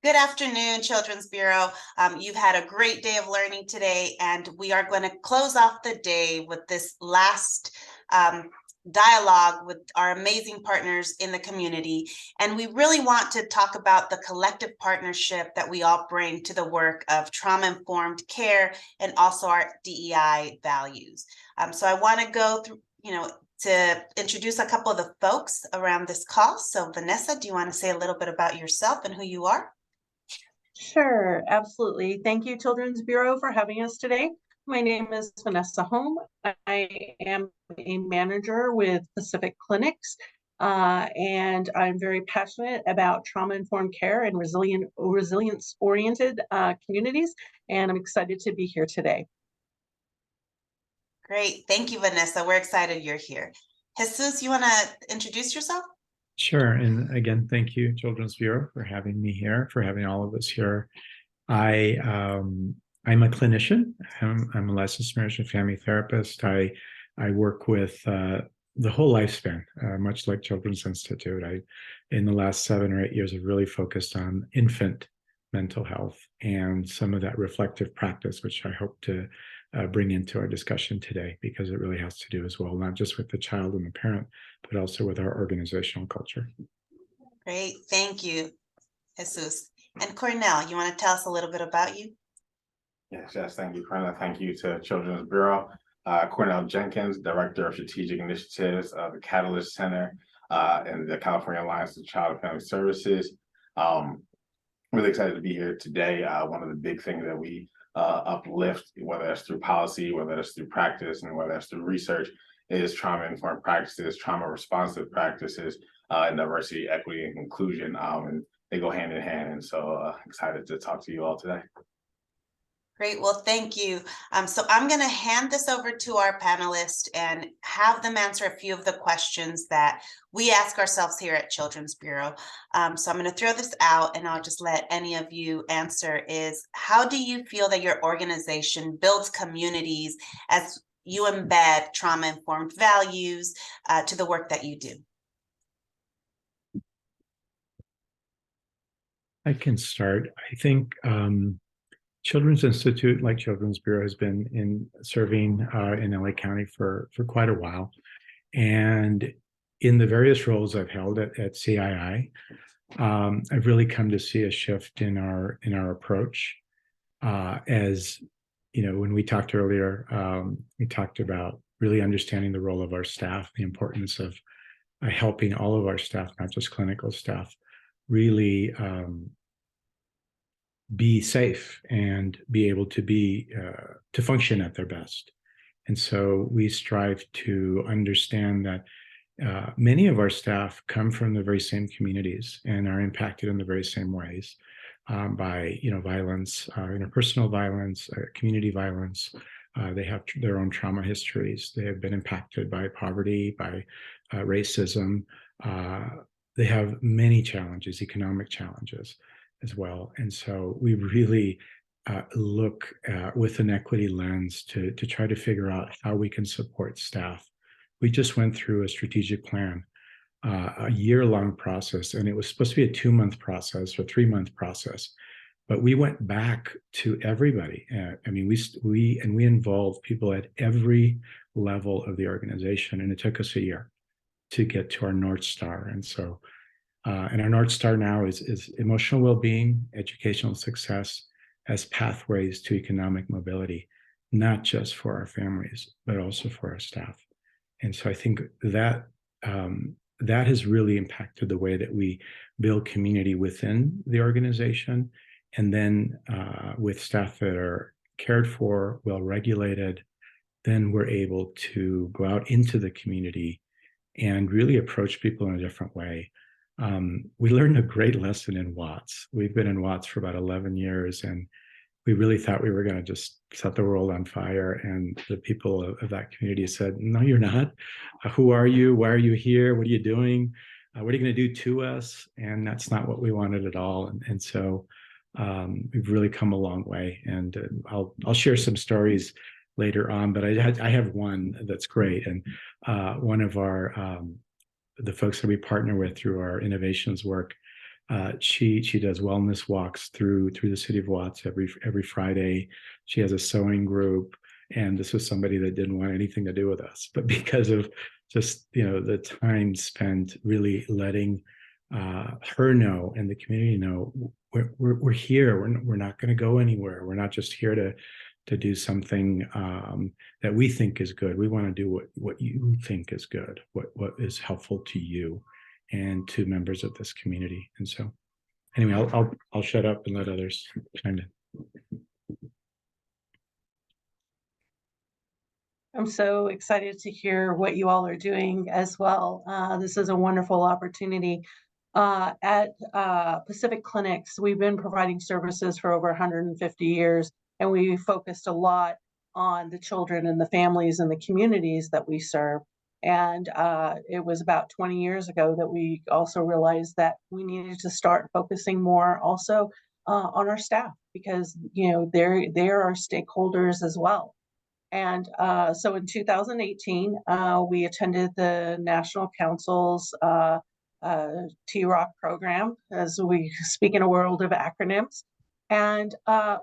Good afternoon, Children's Bureau. You've had a great day of learning today, and we are going to close off the day with this last dialogue with our amazing partners in the community. And we really want to talk about the collective partnership that we all bring to the work of trauma-informed care and also our DEI values. So I want to go through, to introduce a couple of the folks around this call. So Vanessa, do you want to say a little bit about yourself and who you are? Sure, absolutely. Thank you, Children's Bureau, for having us today. My name is Vanessa Home. I am a manager with Pacific Clinics, and I'm very passionate about trauma-informed care and resilience-oriented communities, and I'm excited to be here today. Great. Thank you, Vanessa. We're excited you're here. Jesus, you want to introduce yourself? Sure. And again, thank you, Children's Bureau, for having me here, for having all of us here. I'm a clinician. I'm a licensed marriage and family therapist. I work with the whole lifespan, much like Children's Institute. In the last 7 or 8 years, have really focused on infant mental health and some of that reflective practice, which I hope to bring into our discussion today, because it really has to do as well, not just with the child and the parent, but also with our organizational culture. Great. Thank you, Jesus. And Cornell, you want to tell us a little bit about you? Yes, thank you, Cornell. Thank you to Children's Bureau. Cornell Jenkins, Director of Strategic Initiatives of the Catalyst Center and the California Alliance of Child and Family Services. Really excited to be here today. One of the big things that we uplift, whether that's through policy, whether that's through practice, and whether that's through research, is trauma-informed practices, trauma-responsive practices, and diversity, equity, and inclusion. And they go hand in hand. And so excited to talk to you all today. Great. Well, thank you. So I'm going to hand this over to our panelists and have them answer a few of the questions that we ask ourselves here at Children's Bureau. So I'm going to throw this out and I'll just let any of you answer is, how do you feel that your organization builds communities as you embed trauma-informed values to the work that you do? I can start. I think Children's Institute, like Children's Bureau, has been serving in LA County for quite a while. And in the various roles I've held at CII, I've really come to see a shift in our approach. As you know, when we talked earlier, we talked about really understanding the role of our staff, the importance of helping all of our staff, not just clinical staff, really be safe and be able to to function at their best. And so we strive to understand that many of our staff come from the very same communities and are impacted in the very same ways by violence, interpersonal violence, community violence. They have their own trauma histories. They have been impacted by poverty, by racism. They have many challenges, economic challenges as well. And so we really look with an equity lens to try to figure out how we can support staff. We just went through a strategic plan, a year-long process, and it was supposed to be a 2-month process or 3-month process. But we went back to everybody. I mean, we involved people at every level of the organization, and it took us a year to get to our North Star. And so and our North Star now is emotional well-being, educational success as pathways to economic mobility, not just for our families, but also for our staff. And so I think that that has really impacted the way that we build community within the organization. And then with staff that are cared for, well-regulated, then we're able to go out into the community and really approach people in a different way. We learned a great lesson in Watts. We've been in Watts for about 11 years, and we really thought we were going to just set the world on fire. And the people of that community said, no, you're not. Who are you? Why are you here? What are you doing? What are you going to do to us? And that's not what we wanted at all. And so we've really come a long way. And I'll share some stories later on, but I have one that's great. And one of our the folks that we partner with through our innovations work She does wellness walks through the city of Watts every Friday. She has a sewing group, and this was somebody that didn't want anything to do with us, but because of just the time spent really letting her know and the community know we're here. We're not going to go anywhere. We're not just here to do something that we think is good. We want to do what you think is good, what is helpful to you and to members of this community. And so, anyway, I'll shut up and let others chime in. I'm so excited to hear what you all are doing as well. This is a wonderful opportunity. At Pacific Clinics, we've been providing services for over 150 years, and we focused a lot on the children and the families and the communities that we serve. And it was about 20 years ago that we also realized that we needed to start focusing more also on our staff, because they're our stakeholders as well. And so in 2018, we attended the National Council's T-ROC program, as we speak in a world of acronyms. And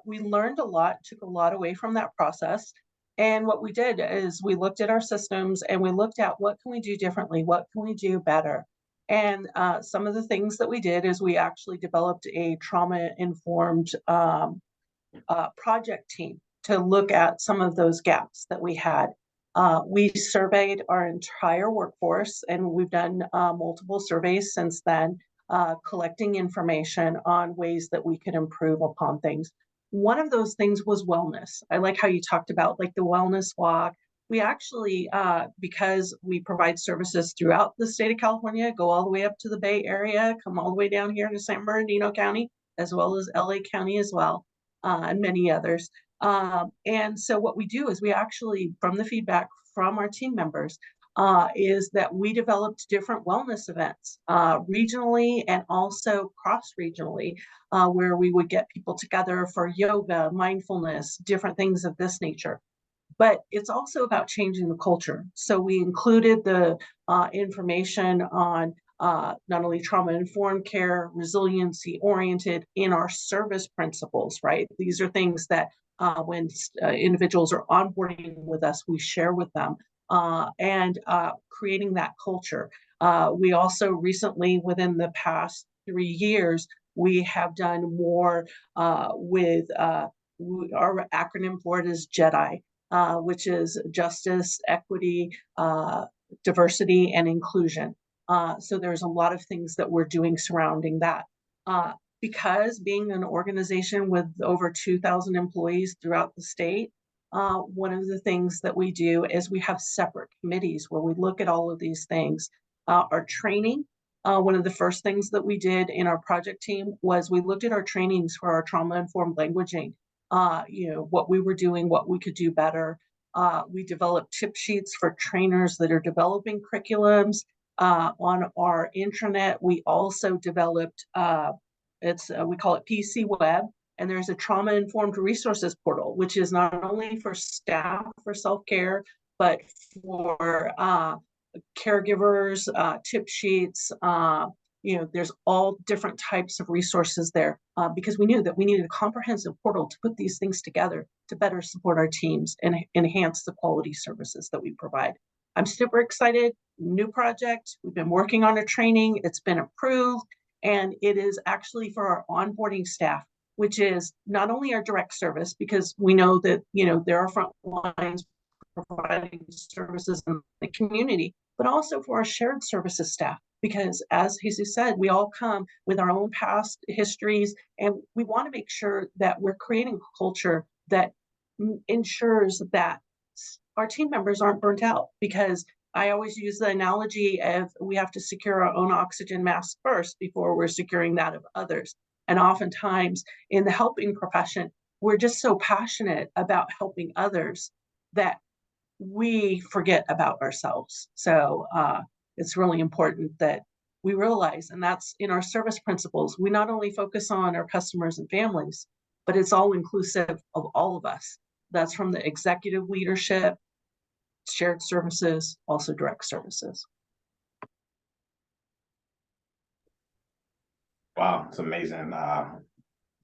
we learned a lot, took a lot away from that process. And what we did is we looked at our systems and we looked at what can we do differently, what can we do better. And some of the things that we did is we actually developed a trauma-informed project team to look at some of those gaps that we had. We surveyed our entire workforce, and we've done multiple surveys since then, collecting information on ways that we could improve upon things. One of those things was wellness. I like how you talked about like the wellness walk. We actually, because we provide services throughout the state of California, go all the way up to the Bay Area, come all the way down here to San Bernardino County, as well as LA County as well, and many others. And so what we do is we actually, from the feedback from our team members, is that we developed different wellness events regionally and also cross-regionally, where we would get people together for yoga, mindfulness, different things of this nature. But it's also about changing the culture. So we included the information on not only trauma-informed care, resiliency-oriented in our service principles, right? These are things that when individuals are onboarding with us, we share with them, and creating that culture. We also recently, within the past 3 years, we have done more with our acronym for it is JEDI, which is Justice, Equity, Diversity, and Inclusion. So there's a lot of things that we're doing surrounding that. Because being an organization with over 2,000 employees throughout the state, one of the things that we do is we have separate committees where we look at all of these things. Our training, one of the first things that we did in our project team was we looked at our trainings for our trauma-informed languaging, what we were doing, what we could do better. We developed tip sheets for trainers that are developing curriculums. On our intranet, we also developed we call it PC Web, and there's a trauma-informed resources portal, which is not only for staff for self-care, but for caregivers, tip sheets. There's all different types of resources there, because we knew that we needed a comprehensive portal to put these things together to better support our teams and enhance the quality services that we provide. I'm super excited. New project. We've been working on a training. It's been approved. And it is actually for our onboarding staff, which is not only our direct service, because we know that, there are front lines providing services in the community, but also for our shared services staff. Because as Jesus said, we all come with our own past histories, and we want to make sure that we're creating a culture that ensures that our team members aren't burnt out. Because I always use the analogy of we have to secure our own oxygen mask first before we're securing that of others. And oftentimes in the helping profession, we're just so passionate about helping others that we forget about ourselves. So it's really important that we realize, and that's in our service principles, we not only focus on our customers and families, but it's all inclusive of all of us. That's from the executive leadership, shared services, also direct services. Wow, it's amazing.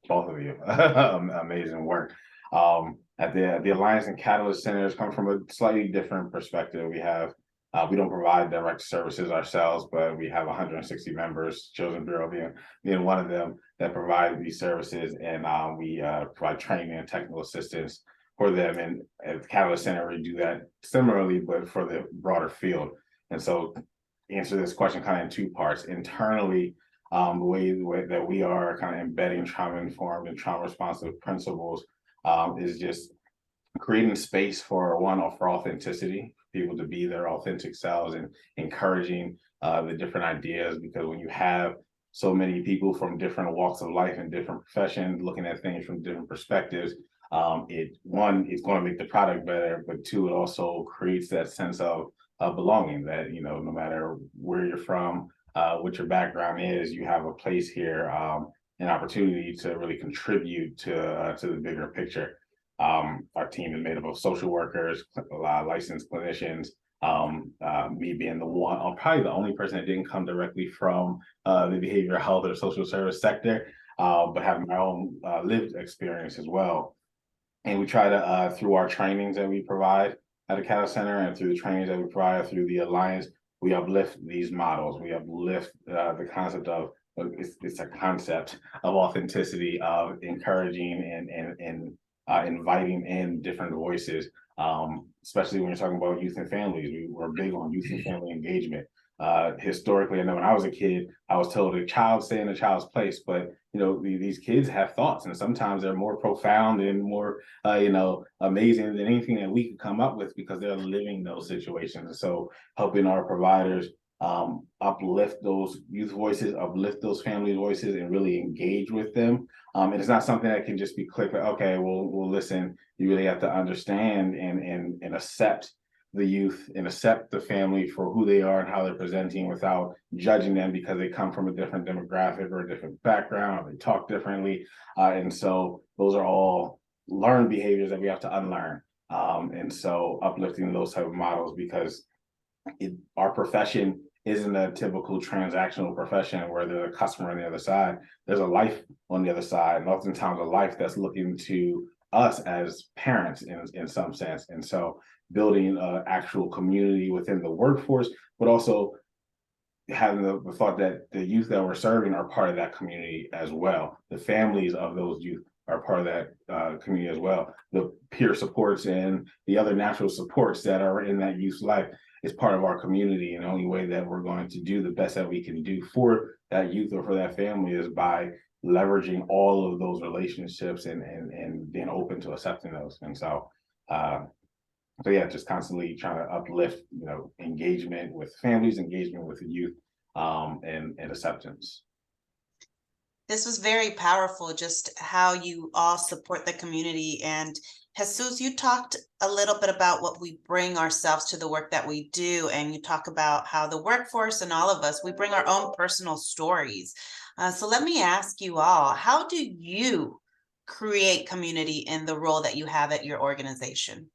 Both of you, amazing work. At the Alliance and Catalyst Centers come from a slightly different perspective. We don't provide direct services ourselves, but we have 160 members, Children's Bureau being one of them, that provide these services, and we provide training and technical assistance for them. And at the Catalyst Center, we do that similarly, but for the broader field. And so, answer this question kind of in two parts. Internally, the way that we are kind of embedding trauma-informed and trauma-responsive principles is just creating space for authenticity, people to be their authentic selves, and encouraging the different ideas. Because when you have so many people from different walks of life and different professions looking at things from different perspectives, it's going to make the product better, but two, it also creates that sense of belonging, that, you know, no matter where you're from, what your background is, you have a place here, an opportunity to really contribute to the bigger picture. Our team is made up of social workers, licensed clinicians, me being the one, I'm probably the only person that didn't come directly from the behavioral health or social service sector, but having my own lived experience as well. And we try to, through our trainings that we provide at the Catalyst Center, and through the trainings that we provide through the Alliance, we uplift these models. We uplift the concept of, it's a concept of authenticity, of encouraging and inviting in different voices, especially when you're talking about youth and families. We're big on youth and family engagement. Historically, I know when I was a kid, I was told a child stay in a child's place, but you know, these kids have thoughts, and sometimes they're more profound and more, amazing than anything that we could come up with, because they're living those situations. And so, helping our providers uplift those youth voices, uplift those family voices, and really engage with them. And it's not something that can just be clicked. Okay, we'll listen. You really have to understand and accept the youth and accept the family for who they are and how they're presenting, without judging them because they come from a different demographic or a different background, or they talk differently. And so those are all learned behaviors that we have to unlearn. And so uplifting those type of models, because our profession isn't a typical transactional profession where there's a customer on the other side. There's a life on the other side, and oftentimes a life that's looking to us as parents in some sense. And so building an actual community within the workforce, but also having the thought that the youth that we're serving are part of that community as well. The families of those youth are part of that community as well. The peer supports and the other natural supports that are in that youth's life is part of our community. And the only way that we're going to do the best that we can do for that youth or for that family is by leveraging all of those relationships and being open to accepting those. And so yeah, just constantly trying to uplift, engagement with families, engagement with the youth, and acceptance. This was very powerful, just how you all support the community. And Jesus, you talked a little bit about what we bring ourselves to the work that we do. And you talk about how the workforce and all of us, we bring our own personal stories. So let me ask you all, how do you create community in the role that you have at your organization?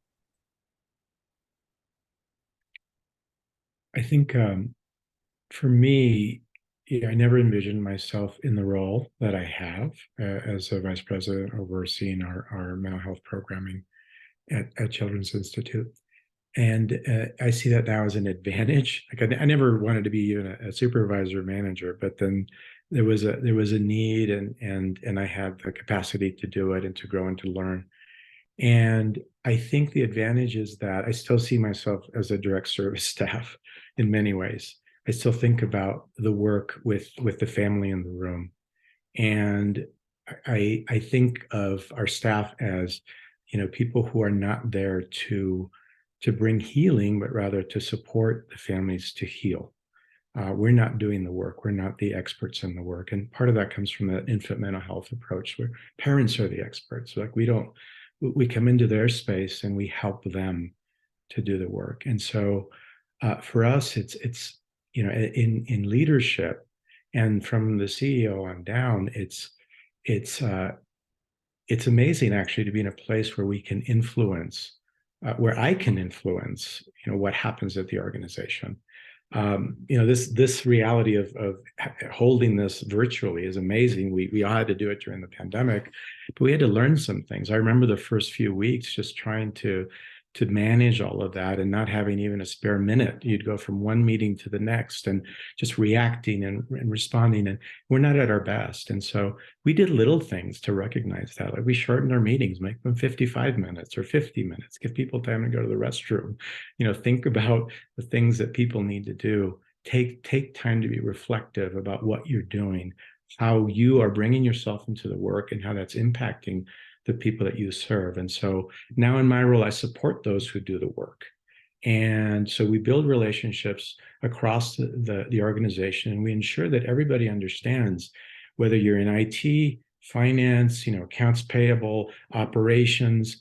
I think for me, I never envisioned myself in the role that I have as a vice president overseeing our mental health programming at Children's Institute. And I see that now as an advantage. Like I never wanted to be even a supervisor or manager, but then there was a need, and I had the capacity to do it and to grow and to learn. And I think the advantage is that I still see myself as a direct service staff in many ways. I still think about the work with the family in the room. And I think of our staff as, people who are not there to bring healing, but rather to support the families to heal. We're not doing the work. We're not the experts in the work. And part of that comes from the infant mental health approach, where parents are the experts. Like we come into their space and we help them to do the work. And so for us, it's in leadership, and from the CEO on down, it's amazing actually to be in a place where we can influence, where I can influence, what happens at the organization. this reality of holding this virtually is amazing. We all had to do it during the pandemic, but we had to learn some things. I remember the first few weeks just trying to manage all of that and not having even a spare minute. You'd go from one meeting to the next and just reacting and responding, and we're not at our best. And so we did little things to recognize that. Like we shortened our meetings, make them 55 minutes or 50 minutes, give people time to go to the restroom, think about the things that people need to do. Take time to be reflective about what you're doing, how you are bringing yourself into the work, and how that's impacting the people that you serve. And so now in my role, I support those who do the work. And so we build relationships across the organization, and we ensure that everybody understands, whether you're in IT, finance, accounts payable, operations,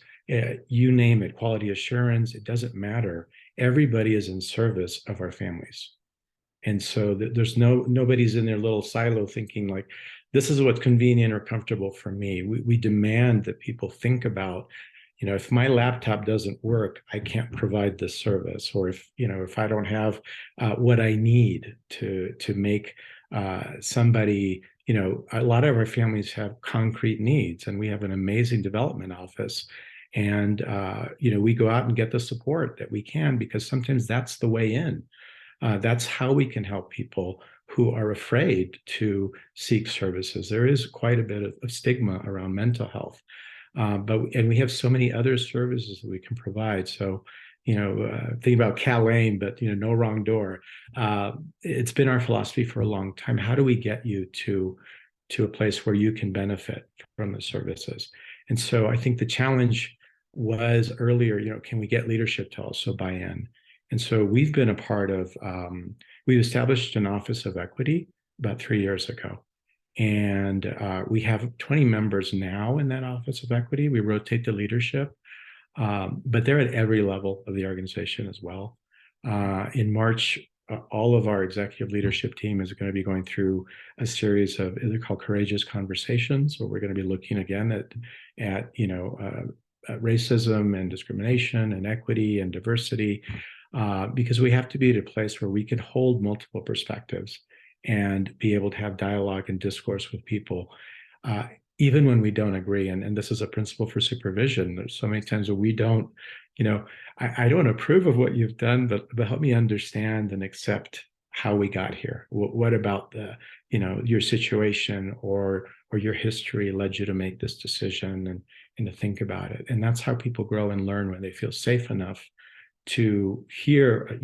you name it, quality assurance, it doesn't matter. Everybody is in service of our families. And so there's nobody's in their little silo thinking like, this is what's convenient or comfortable for me. We demand that people think about, if my laptop doesn't work, I can't provide this service. Or if I don't have what I need to make somebody, a lot of our families have concrete needs, and we have an amazing development office. And, we go out and get the support that we can, because sometimes that's the way in. That's how we can help people who are afraid to seek services. There is quite a bit of stigma around mental health, and we have so many other services that we can provide. So, think about Cal-Aim, but no wrong door. It's been our philosophy for a long time. How do we get you to a place where you can benefit from the services? And so I think the challenge was earlier, can we get leadership to also buy in? And so we've been a part of, we've established an Office of Equity about 3 years ago. And we have 20 members now in that Office of Equity. We rotate the leadership, but they're at every level of the organization as well. In March, all of our executive leadership team is going to be going through a series of, they're called Courageous Conversations, where we're going to be looking again at racism and discrimination and equity and diversity, because we have to be at a place where we can hold multiple perspectives and be able to have dialogue and discourse with people, even when we don't agree. And this is a principle for supervision. There's so many times where we don't, I don't approve of what you've done, but help me understand and accept how we got here. What about your situation or your history led you to make this decision, and to think about it. And that's how people grow and learn, when they feel safe enough to hear,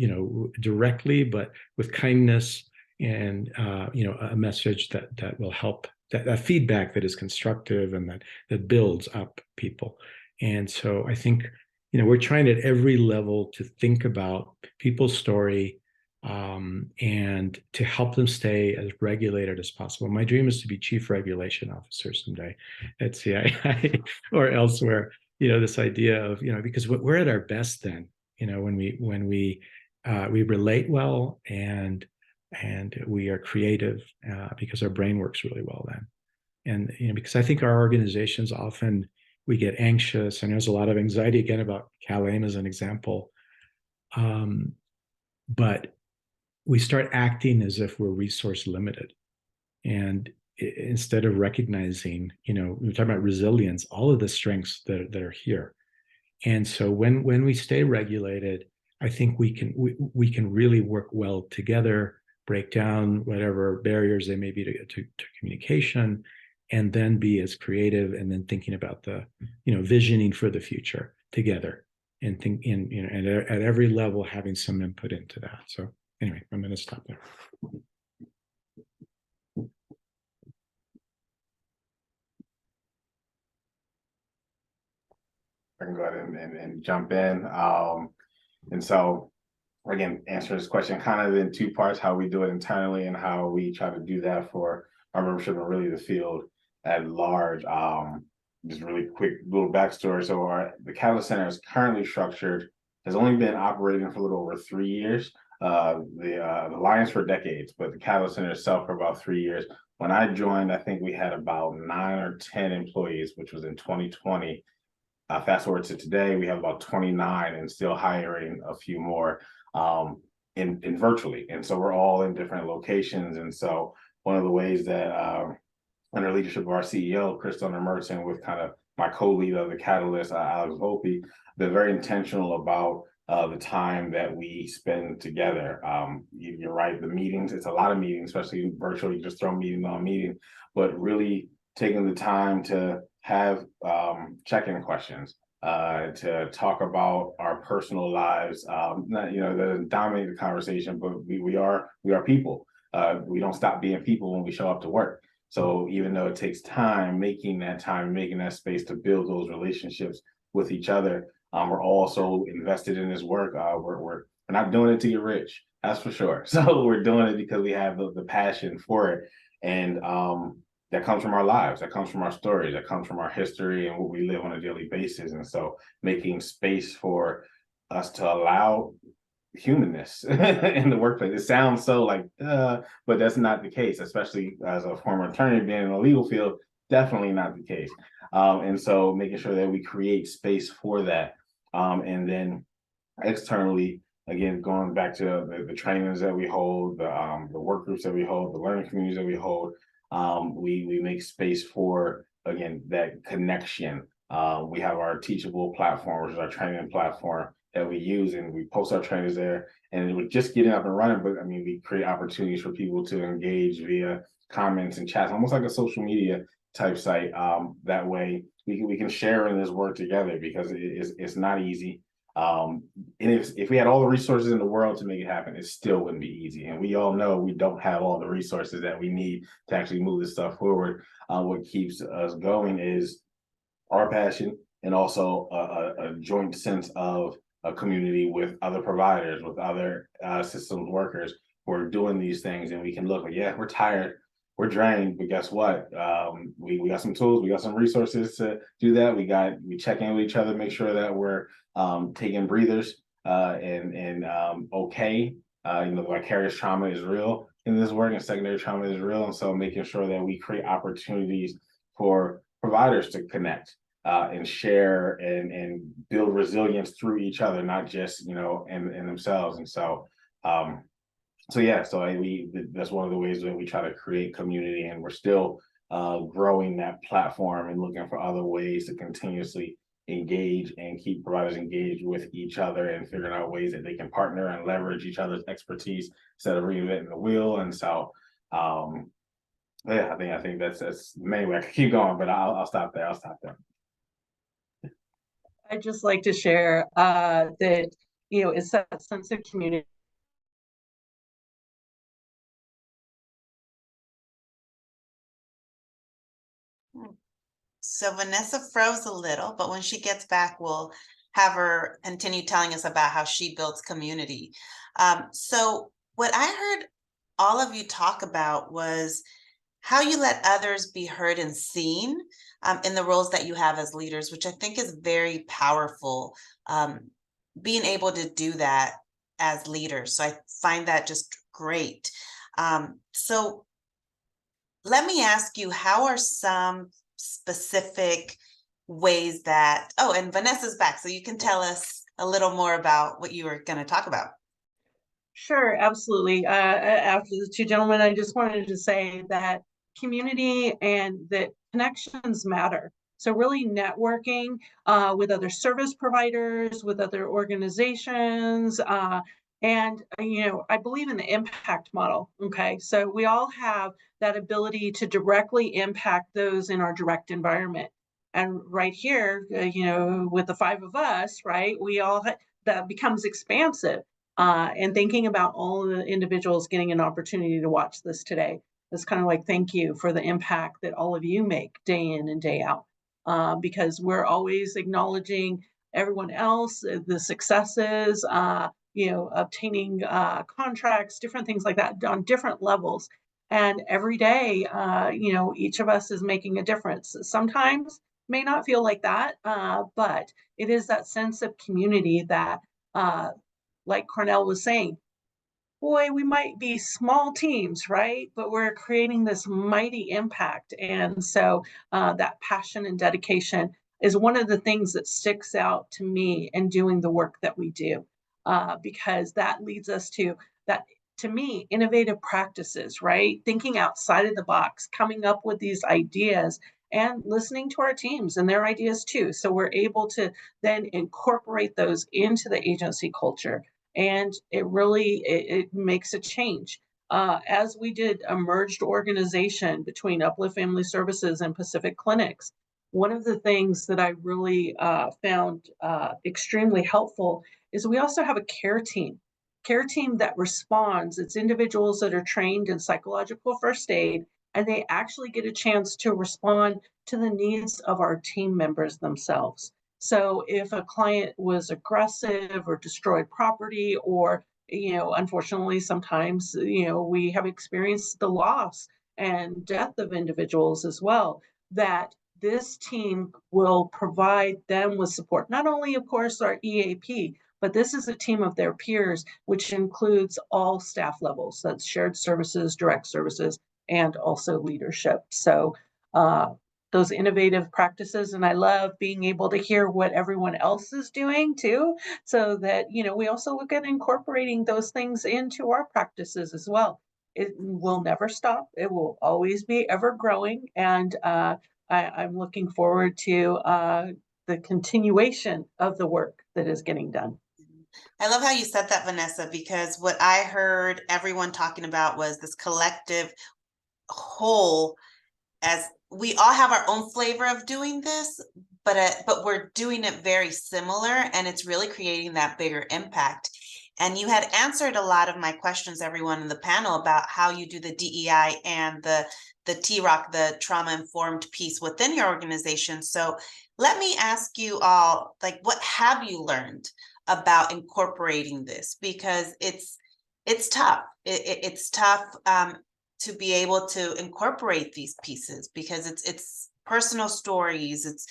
directly, but with kindness, and a message that will help, that feedback that is constructive and that builds up people. And so I think we're trying at every level to think about people's story, and to help them stay as regulated as possible. My dream is to be chief regulation officer someday at CII or elsewhere. This idea of, because we're at our best then, when we relate well, and we are creative, because our brain works really well then. And because I think our organizations often, we get anxious, and there's a lot of anxiety, again, about Cal-Aim as an example, but we start acting as if we're resource limited. And instead of recognizing, we're talking about resilience, all of the strengths that are here. And so when we stay regulated, I think we can really work well together, break down whatever barriers there may be to communication, and then be as creative, and then thinking about the, visioning for the future together, and and at every level having some input into that. So anyway, I'm going to stop there. I can go ahead and jump in. And so, again, answer this question kind of in two parts: how we do it internally, and how we try to do that for our membership and really the field at large. Just really quick little backstory. So the Catalyst Center is currently structured, has only been operating for a little over 3 years. The Alliance for decades, but the Catalyst Center itself for about 3 years. When I joined, I think we had about 9 or 10 employees, which was in 2020. Fast forward to today, we have about 29 and still hiring a few more. in virtually. And so we're all in different locations. And so one of the ways that under leadership of our CEO, Chris Merton, with kind of my co-lead of the Catalyst, Alex Volpe, been very intentional about the time that we spend together. You're right, the meetings, it's a lot of meetings, especially virtually, you just throw meeting on meeting, but really taking the time to have check-in questions, to talk about our personal lives, not, you know, that dominate the conversation, but we are people. We don't stop being people when we show up to work. So even though it takes time, making that space to build those relationships with each other, we're also invested in this work. We're not doing it to get rich, that's for sure. So we're doing it because we have the passion for it. And that comes from our lives, that comes from our stories, that comes from our history and what we live on a daily basis. And so making space for us to allow humanness in the workplace. It sounds so like, but that's not the case, especially as a former attorney being in the legal field, definitely not the case. And so making sure that we create space for that. And then externally, again, going back to the trainings that we hold, the work groups that we hold, the learning communities that we hold, we make space for, again, that connection. We have our Teachable platform, which is our training platform that we use, and we post our trainers there, and we're just getting up and running, but I mean, we create opportunities for people to engage via comments and chats, almost like a social media type site. That way we can share in this work together, because it's not easy. And if we had all the resources in the world to make it happen, it still wouldn't be easy. And we all know we don't have all the resources that we need to actually move this stuff forward. What keeps us going is our passion, and also a joint sense of a community with other providers, with other systems workers who are doing these things. And we can look like, yeah, we're tired, we're drained, but guess what? We got some tools, we got some resources to do that. We check in with each other, make sure that we're taking breathers and okay. You know, the vicarious trauma is real in this work, and secondary trauma is real. And so making sure that we create opportunities for providers to connect and share and build resilience through each other, not just, you know, in themselves. And so that's one of the ways that we try to create community, and we're still growing that platform and looking for other ways to continuously engage and keep providers engaged with each other, and figuring out ways that they can partner and leverage each other's expertise instead of reinventing the wheel. And so I think that's maybe I could keep going, but I'll stop there. I'd just like to share that, you know, it's that sense of community. So Vanessa froze a little, but when she gets back, we'll have her continue telling us about how she builds community. So what I heard all of you talk about was how you let others be heard and seen in the roles that you have as leaders, which I think is very powerful, being able to do that as leaders. So I find that just great. So let me ask you, how are some specific ways that, oh, and Vanessa's back, so you can tell us a little more about what you were going to talk about. Sure, absolutely. After the two gentlemen, I just wanted to say that community and that connections matter. So really networking with other service providers, with other organizations, and you know, I believe in the impact model. Okay, so we all have that ability to directly impact those in our direct environment. And right here, you know, with the five of us, right, we all that becomes expansive. And thinking about all the individuals getting an opportunity to watch this today. It's kind of like, thank you for the impact that all of you make day in and day out, because we're always acknowledging everyone else, the successes, you know, obtaining contracts, different things like that on different levels. And every day, you know, each of us is making a difference. Sometimes may not feel like that, but it is that sense of community that, like Cornell was saying, boy, we might be small teams, right? But we're creating this mighty impact. And so that passion and dedication is one of the things that sticks out to me in doing the work that we do, because that leads us to that, to me, innovative practices, right? Thinking outside of the box, coming up with these ideas and listening to our teams and their ideas too. So we're able to then incorporate those into the agency culture. And it really, it makes a change. As we did a merged organization between Uplift Family Services and Pacific Clinics, one of the things that I really found extremely helpful is we also have a care team that responds. It's individuals that are trained in psychological first aid, and they actually get a chance to respond to the needs of our team members themselves. So if a client was aggressive or destroyed property, or, unfortunately, sometimes, we have experienced the loss and death of individuals as well, that this team will provide them with support. Not only, of course, our EAP, but this is a team of their peers, which includes all staff levels. That's shared services, direct services, and also leadership. So those innovative practices, and I love being able to hear what everyone else is doing too, so that, we also look at incorporating those things into our practices as well. It will never stop. It will always be ever growing. And I'm looking forward to the continuation of the work that is getting done. I love how you said that, Vanessa, because what I heard everyone talking about was this collective whole, as we all have our own flavor of doing this, but we're doing it very similar, and it's really creating that bigger impact. And you had answered a lot of my questions, everyone in the panel, about how you do the DEI and the TROC, the trauma-informed piece within your organization. So let me ask you all, like, what have you learned about incorporating this? Because it's tough. It's tough to be able to incorporate these pieces, because it's personal stories.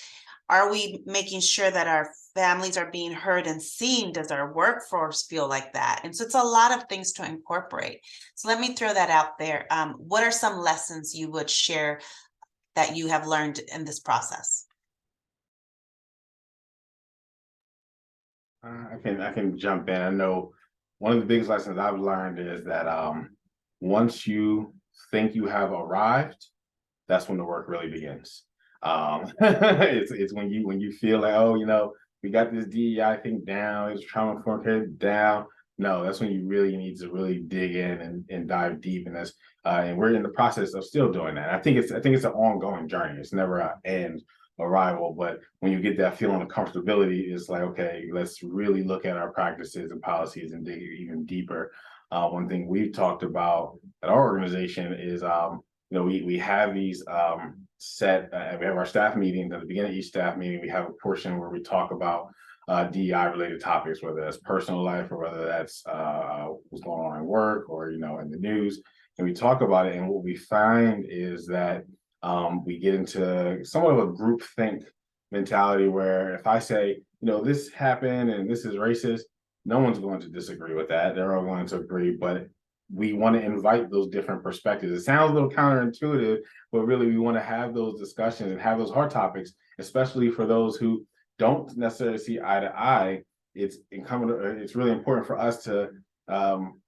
Are we making sure that our families are being heard and seen? Does our workforce feel like that? And so it's a lot of things to incorporate. So let me throw that out there. What are some lessons you would share that you have learned in this process? I can jump in. I know one of the biggest lessons I've learned is that once you think you have arrived, that's when the work really begins. It's when you feel like, oh, we got this DEI thing down, it's trauma-informed care down. No, that's when you really need to really dig in and dive deep in this. And we're in the process of still doing that. I think it's an ongoing journey. It's never an end arrival, but when you get that feeling of comfortability, it's like, okay, let's really look at our practices and policies and dig even deeper. One thing we've talked about at our organization is, we have these set, we have our staff meetings. At the beginning of each staff meeting, we have a portion where we talk about DEI related topics, whether that's personal life or whether that's what's going on in work or, in the news. And we talk about it. And what we find is that we get into somewhat of a group think mentality where if I say, this happened and this is racist, no one's going to disagree with that. They're all going to agree, but we want to invite those different perspectives. It sounds a little counterintuitive, but really we want to have those discussions and have those hard topics, especially for those who don't necessarily see eye to eye. It's really important for us to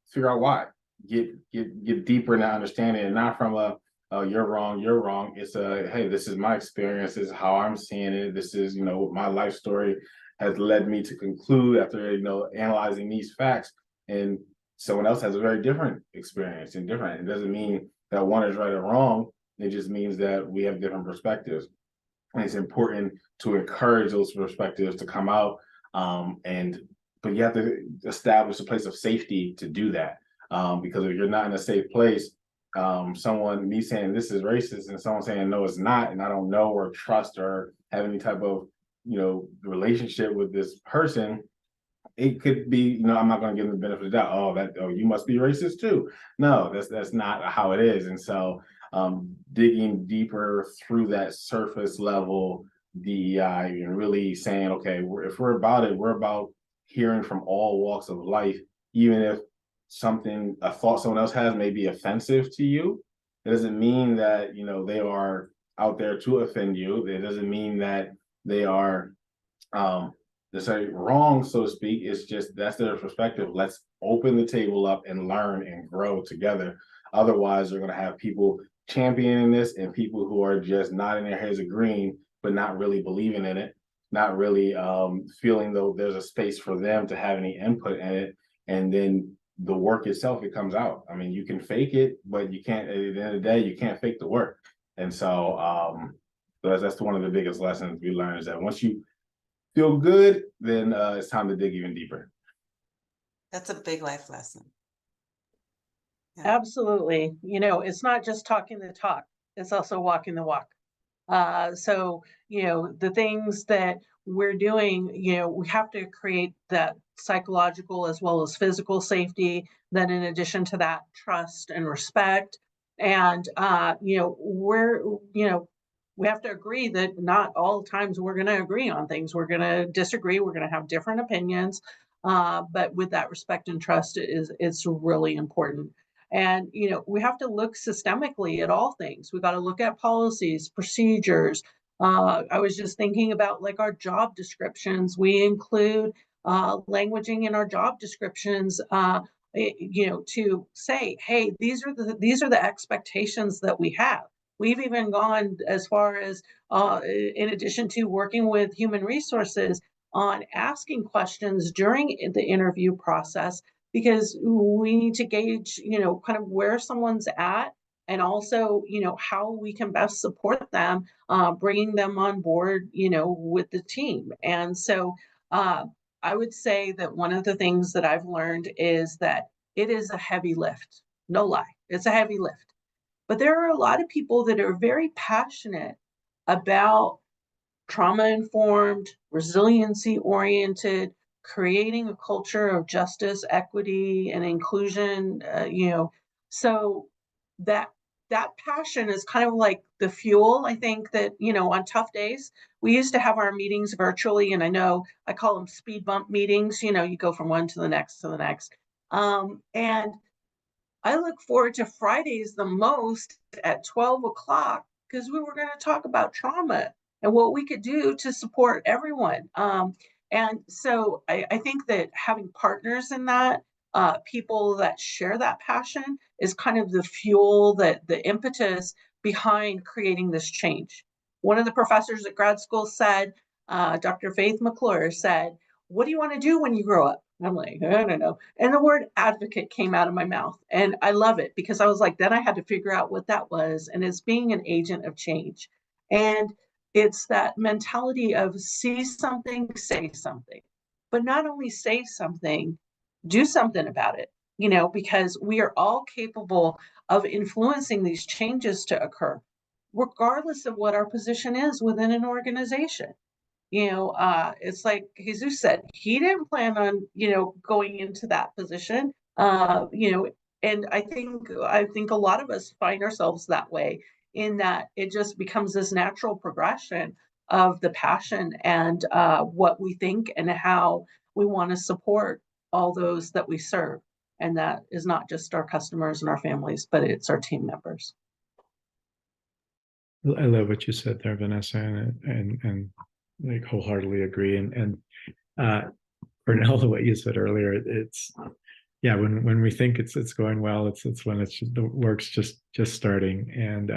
figure out why, get deeper in that understanding, and not from a, oh, you're wrong. It's a, hey, this is my experience. This is how I'm seeing it. This is, what my life story has led me to conclude after, analyzing these facts. And someone else has a very different experience and different. It doesn't mean that one is right or wrong. It just means that we have different perspectives. And it's important to encourage those perspectives to come out. But you have to establish a place of safety to do that. Because if you're not in a safe place, me saying this is racist and someone saying no it's not, and I don't know or trust or have any type of relationship with this person, it could be, I'm not going to give them the benefit of the doubt. Oh, you must be racist too. No, that's not how it is. And so digging deeper through that surface level DEI and really saying, okay, if we're about it, we're about hearing from all walks of life, even if a thought someone else has may be offensive to you. It doesn't mean that, they are out there to offend you. It doesn't mean that they are say wrong, so to speak. It's just that's their perspective. Let's open the table up and learn and grow together. Otherwise, you're going to have people championing this and people who are just nodding their heads agreeing, but not really believing in it, not really feeling though there's a space for them to have any input in it. And then the work itself, it comes out. I mean, you can fake it, but you can't, at the end of the day, you can't fake the work. And so that's one of the biggest lessons we learned, is that once you feel good, then it's time to dig even deeper. That's a big life lesson. Yeah. Absolutely. You know, it's not just talking the talk, it's also walking the walk. So, you know, the things that we're doing, you know, we have to create that psychological as well as physical safety. Then, in addition to that, trust and respect. And, you know, we have to agree that not all times we're going to agree on things. We're going to disagree. We're going to have different opinions. But with that respect and trust it's really important. And, you know, we have to look systemically at all things. We got to look at policies, procedures. I was just thinking about like our job descriptions. We include languaging in our job descriptions, you know, to say, hey, these are the expectations that we have. We've even gone as far as, in addition to working with human resources, on asking questions during the interview process, because we need to gauge, you know, kind of where someone's at, and also, you know, how we can best support them, bringing them on board, you know, with the team. And so I would say that one of the things that I've learned is that it is a heavy lift. No lie, it's a heavy lift. But there are a lot of people that are very passionate about trauma-informed, resiliency-oriented, creating a culture of justice, equity, and inclusion. You know, so that passion is kind of like the fuel. I think that, you know, on tough days, we used to have our meetings virtually, and I know I call them speed bump meetings. You know, you go from one to the next to the next, and I look forward to Fridays the most at 12 o'clock, because we were going to talk about trauma and what we could do to support everyone. And so I think that having partners in that, people that share that passion, is kind of the fuel, that the impetus behind creating this change. One of the professors at grad school said, Dr. Faith McClure said, "What do you want to do when you grow up?" I'm like, I don't know. And the word advocate came out of my mouth. And I love it, because I was like, then I had to figure out what that was. And it's being an agent of change. And it's that mentality of see something, say something. But not only say something, do something about it, you know, because we are all capable of influencing these changes to occur, regardless of what our position is within an organization. You know, it's like Jesus said, he didn't plan on, you know, going into that position. You know, and I think a lot of us find ourselves that way, in that it just becomes this natural progression of the passion and what we think and how we want to support all those that we serve. And that is not just our customers and our families, but it's our team members. I love what you said there, Vanessa, and like wholeheartedly agree. And Cornell, what you said earlier, it's yeah, when we think it's going well, it's when it's the work's just starting. And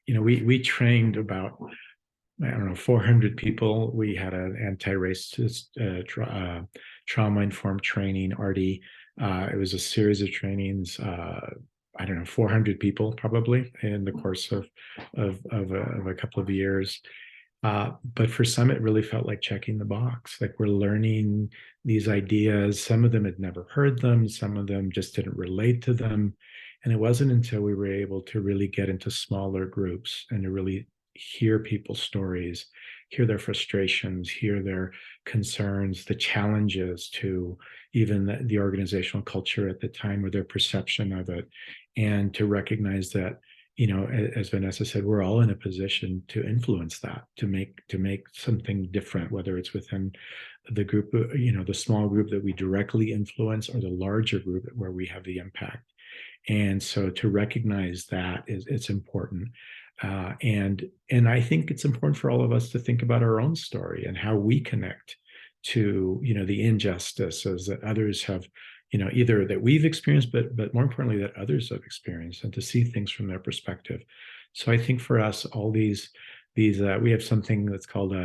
you know, we trained about, I don't know, 400 people. We had an anti-racist trauma-informed training, RD. It was a series of trainings. I don't know, 400 people probably in the course of a couple of years. But for some, it really felt like checking the box. Like, we're learning these ideas. Some of them had never heard them. Some of them just didn't relate to them. And it wasn't until we were able to really get into smaller groups and to really hear people's stories, hear their frustrations, hear their concerns, the challenges to even the organizational culture at the time, or their perception of it, and to recognize that, you know, as Vanessa said, we're all in a position to influence that, to make something different, whether it's within the group, you know, the small group that we directly influence, or the larger group where we have the impact. And so to recognize that it's important. And I think it's important for all of us to think about our own story and how we connect to, the injustices that others have, either that we've experienced, but more importantly, that others have experienced, and to see things from their perspective. So I think for us, all these we have something that's called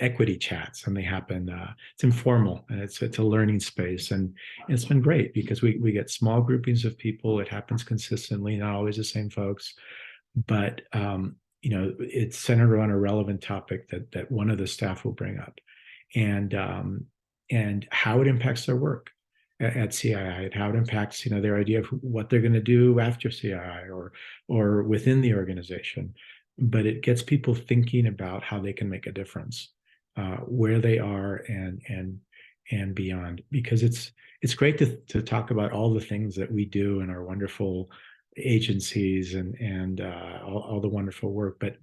equity chats, and they happen. It's informal, and it's a learning space, and it's been great because we get small groupings of people. It happens consistently, not always the same folks, but it's centered around a relevant topic that one of the staff will bring up, and how it impacts their work at CII, and how it impacts their idea of what they're going to do after CII or within the organization. But it gets people thinking about how they can make a difference where they are and beyond, because it's great to talk about all the things that we do in our wonderful agencies and all the wonderful work, but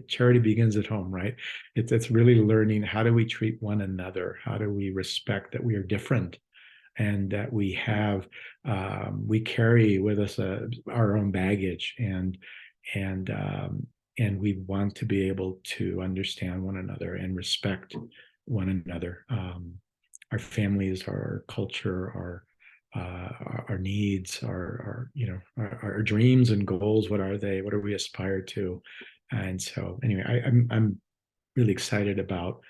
charity begins at home, right? It's really learning, how do we treat one another, how do we respect that we are different, and that we carry with us our own baggage, and we want to be able to understand one another and respect one another, our families, our culture, our needs, our dreams and goals. What are they? What do we aspire to? And so anyway, I'm really excited about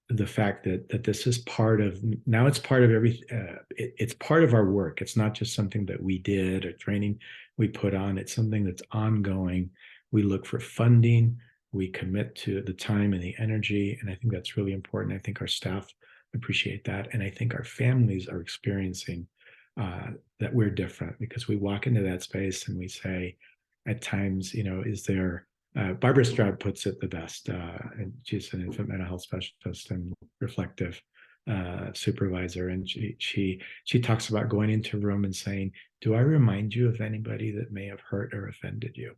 the fact that this is it's part of it's part of our work. It's not just something that we did or training we put on. It's something that's ongoing. We look for funding, we commit to the time and the energy, and I think that's really important. I think our staff appreciate that, and I think our families are experiencing that we're different, because we walk into that space and we say at times, is there Barbara Stroud puts it the best, and she's an infant mental health specialist and reflective supervisor, and she talks about going into a room and saying, do I remind you of anybody that may have hurt or offended you?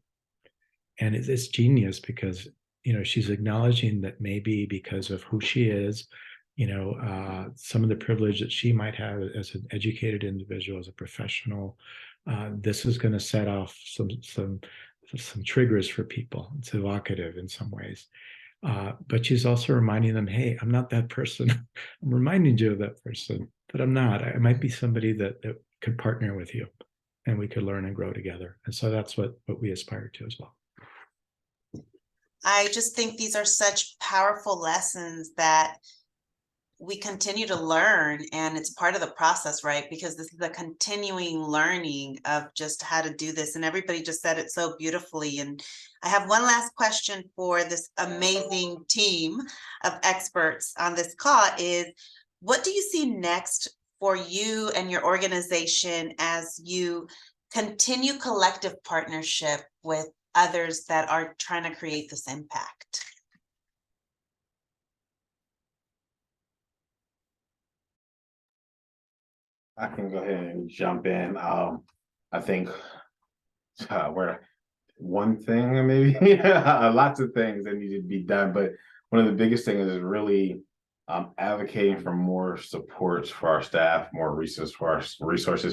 And it's genius, because she's acknowledging that maybe because of who she is, some of the privilege that she might have as an educated individual, as a professional, this is going to set off some triggers for people. It's evocative in some ways. But she's also reminding them, hey, I'm not that person. I'm reminding you of that person, but I'm not. I might be somebody that could partner with you, and we could learn and grow together. And so that's what we aspire to as well. I just think these are such powerful lessons that we continue to learn, and it's part of the process, right? Because this is a continuing learning of just how to do this, and everybody just said it so beautifully. And I have one last question for this amazing team of experts on this call is, what do you see next for you and your organization as you continue collective partnership with others that are trying to create this impact? I can go ahead and jump in. I think we're one thing, maybe lots of things that need to be done, but one of the biggest things is really advocating for more supports for our staff, more resources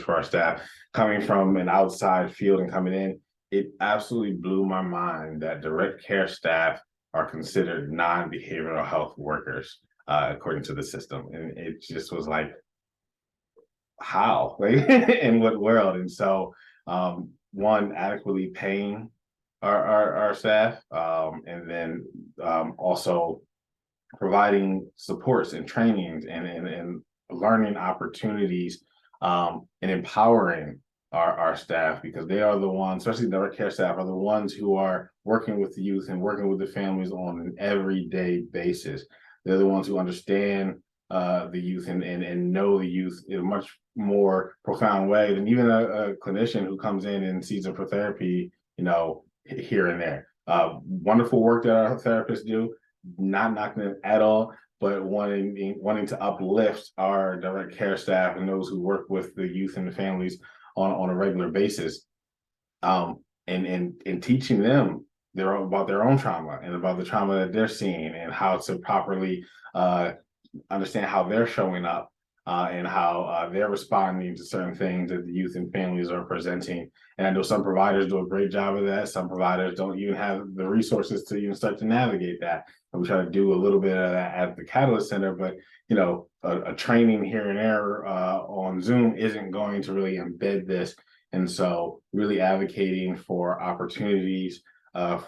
for our staff. Coming from an outside field and coming in, it absolutely blew my mind that direct care staff are considered non-behavioral health workers according to the system, and it just was like, how, like, in what world? And so one, adequately paying our staff, and then also providing supports and trainings and learning opportunities, and empowering our staff, because they are the ones, especially direct care staff, are the ones who are working with the youth and working with the families on an everyday basis. They're the ones who understand the youth and know the youth in a much more profound way than even a clinician who comes in and sees them for therapy, here and there. Wonderful work that our therapists do, not knocking them at all, but wanting to uplift our direct care staff and those who work with the youth and the families on a regular basis, and teaching them about their own trauma and about the trauma that they're seeing and how to properly understand how they're showing up and how they're responding to certain things that the youth and families are presenting. And I know some providers do a great job of that. Some providers don't even have the resources to even start to navigate that. And we try to do a little bit of that at the Catalyst Center, but a training here and there on Zoom isn't going to really embed this. And so really advocating for opportunities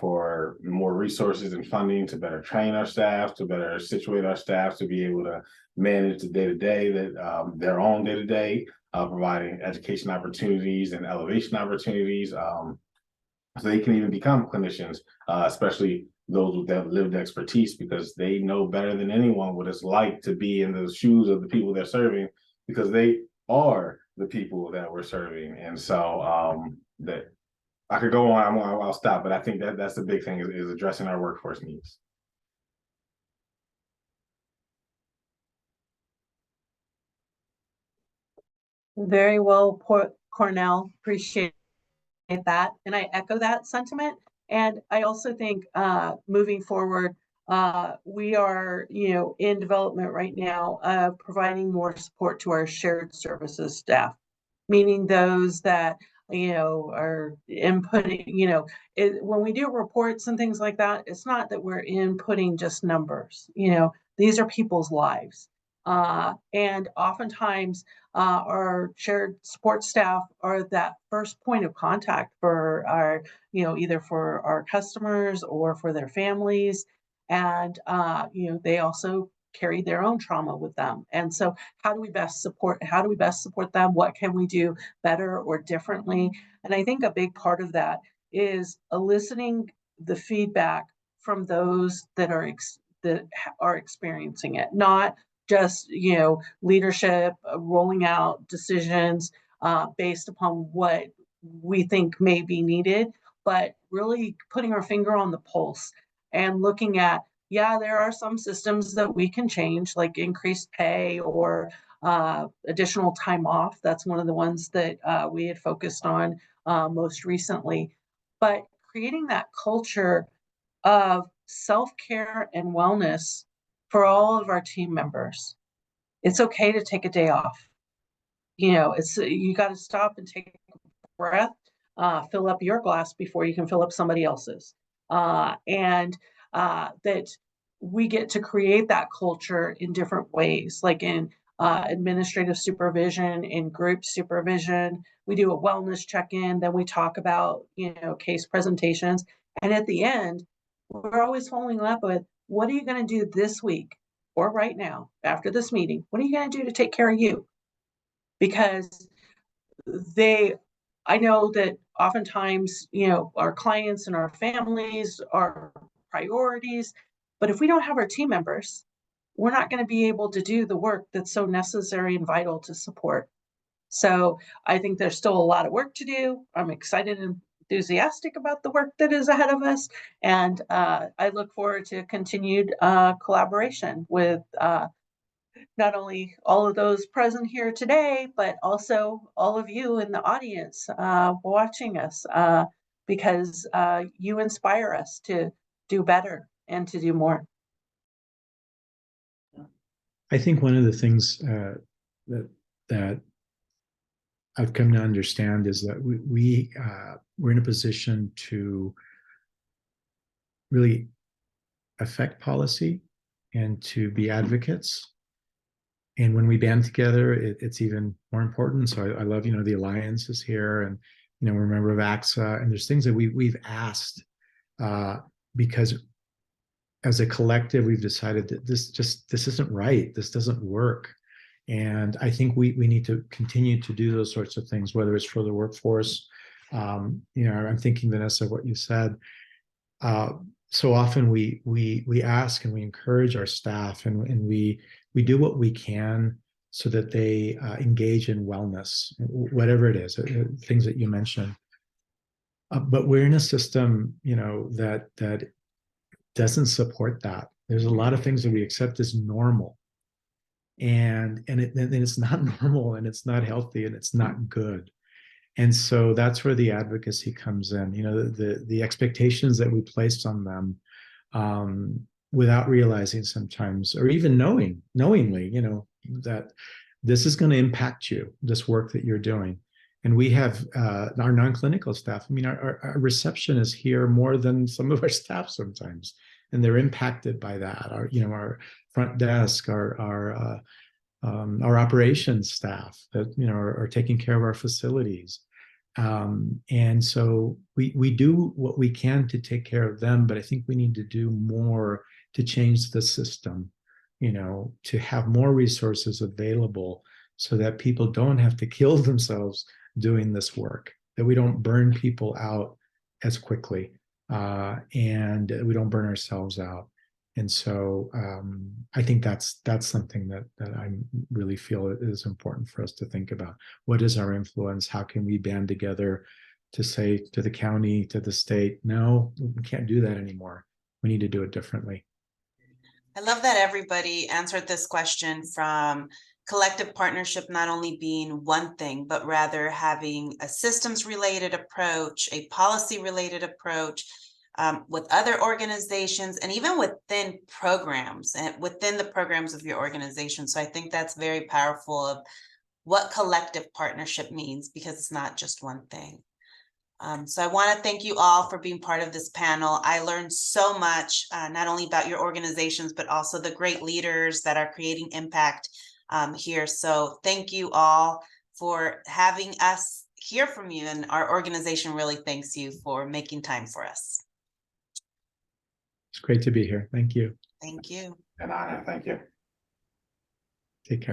for more resources and funding to better train our staff, to better situate our staff to be able to manage the day-to-day that their own day-to-day, providing education opportunities and elevation opportunities so they can even become clinicians, especially those with that lived expertise, because they know better than anyone what it's like to be in the shoes of the people they're serving, because they are the people that we're serving. And so that I could go on, I'll stop, but I think that's the big thing is addressing our workforce needs. Very well put, Cornell. Appreciate that. And I echo that sentiment. And I also think moving forward, we are, in development right now, providing more support to our shared services staff, meaning those that, are inputting, when we do reports and things like that, it's not that we're inputting just numbers, these are people's lives. And oftentimes our shared support staff are that first point of contact for our, either for our customers or for their families. And, they also carry their own trauma with them. And so how do we best support them? What can we do better or differently? And I think a big part of that is eliciting the feedback from those that are experiencing it, not just leadership rolling out decisions based upon what we think may be needed, but really putting our finger on the pulse and looking at, there are some systems that we can change, like increased pay or additional time off. That's one of the ones that we had focused on most recently. But creating that culture of self-care and wellness for all of our team members. It's okay to take a day off. You got to stop and take a breath, fill up your glass before you can fill up somebody else's. And that we get to create that culture in different ways, like in administrative supervision, in group supervision. We do a wellness check-in, then we talk about, case presentations. And at the end, we're always following up with, what are you going to do this week or right now after this meeting? What are you going to do to take care of you? Because I know that oftentimes, our clients and our families are priorities, but if we don't have our team members, we're not going to be able to do the work that's so necessary and vital to support. So I think there's still a lot of work to do. I'm excited and enthusiastic about the work that is ahead of us. And I look forward to continued collaboration with not only all of those present here today, but also all of you in the audience watching us, because you inspire us to do better and to do more. I think one of the things that I've come to understand is that we're in a position to really affect policy and to be advocates. And when we band together, it's even more important. So I love, the Alliance is here, and, we're a member of AXA, and there's things that we've asked because as a collective, we've decided that this isn't right. This doesn't work. And I think we need to continue to do those sorts of things, whether it's for the workforce. I'm thinking, Vanessa, what you said. So often we ask and we encourage our staff, and we do what we can so that they engage in wellness, whatever it is, things that you mentioned. But we're in a system, that doesn't support that. There's a lot of things that we accept as normal, and it's not normal, and it's not healthy, and it's not good. And so that's where the advocacy comes in. The expectations that we place on them, without realizing sometimes, or even knowingly, that this is going to impact you, this work that you're doing. And we have our non-clinical staff. I mean, our receptionists here more than some of our staff sometimes, and they're impacted by that. Our front desk, our operations staff that are taking care of our facilities. And so we do what we can to take care of them, but I think we need to do more to change the system, to have more resources available so that people don't have to kill themselves doing this work, that we don't burn people out as quickly, and we don't burn ourselves out. And so I think that's something that I really feel is important for us to think about. What is our influence? How can we band together to say to the county, to the state, no, we can't do that anymore. We need to do it differently. I love that everybody answered this question from collective partnership not only being one thing, but rather having a systems related approach, a policy related approach, with other organizations, and even within programs and within the programs of your organization. So I think that's very powerful of what collective partnership means, because it's not just one thing. So I want to thank you all for being part of this panel. I learned so much, not only about your organizations, but also the great leaders that are creating impact here. So thank you all for having us hear from you, and our organization really thanks you for making time for us. It's great to be here. Thank you. Thank you. An honor. Thank you. Take care.